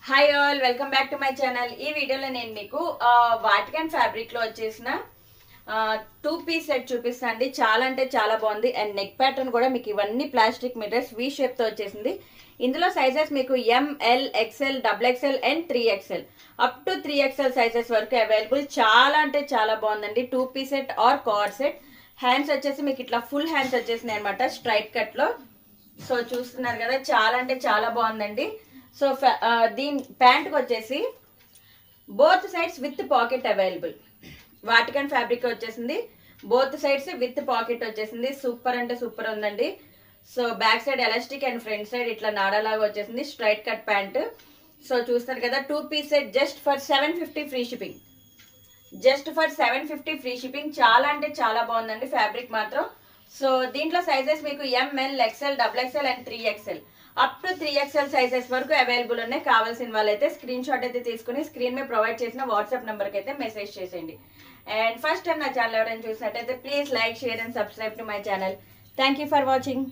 Hi all, welcome back to my channel. ఈ వీడియోలో నేను మీకు వాటికన్ ఫ్యాబ్రిక్ లో వచ్చేసిన 2 పీస్ సెట్ చూపిస్తాను అండి. చాలా అంటే చాలా బాగుంది. అండ్ నెక్ ప్యాటర్న్ కూడా మీకు ఇవన్నీ ప్లాస్టిక్ మిర్రర్స్ వి షేప్ తో వచ్చేసింది. ఇందులో సైజెస్ మీకు M L, XL, XXL and 3XL up to 3XL sizes వరకు అవైలబుల్. చాలా అంటే చాలా బాగుందండి. 2 piece set or co-ord set. Hands వచ్చేసి మీకు ఇట్లా ఫుల్ హ్యాండ్స్ వచ్చేసినాయి అనమాట స్ట్రైట్ కట్ లో. సో చూస్తున్నారు కదా, చాలా అంటే చాలా బాగుందండి. సో దీని ప్యాంట్కి వచ్చేసి both sides with pocket available. Vatican fabric వచ్చేసింది, బోత్ సైడ్స్ విత్ పాకెట్ వచ్చేసింది. సూపర్ అంటే సూపర్ ఉందండి. So back side elastic and front side ఇట్లా నాడాలాగా వచ్చేసింది. Straight cut pant. సో చూస్తారు కదా, 2 piece set just for 750 free shipping. Just for 750 free shipping. చాలా అంటే చాలా బాగుందండి ఫ్యాబ్రిక్ మాత్రం. సో దీంట్లో సైజెస్ మీకు M L, XL, XXL and 3XL up to 3XL sizes వరకు అవైలబుల్ ఉన్నాయి. కావాల్సిన వాళ్ళైతే స్క్రీన్ షాట్ అయితే తీసుకుని స్క్రీన్ మీద ప్రొవైడ్ చేసిన వాట్సాప్ నెంబర్కి అయితే మెసేజ్ చేసేయండి. అండ్ ఫస్ట్ టైం నా ఛానల్ ఎవరైనా చూసినట్టయితే please like, share and subscribe to my channel. Thank you for watching.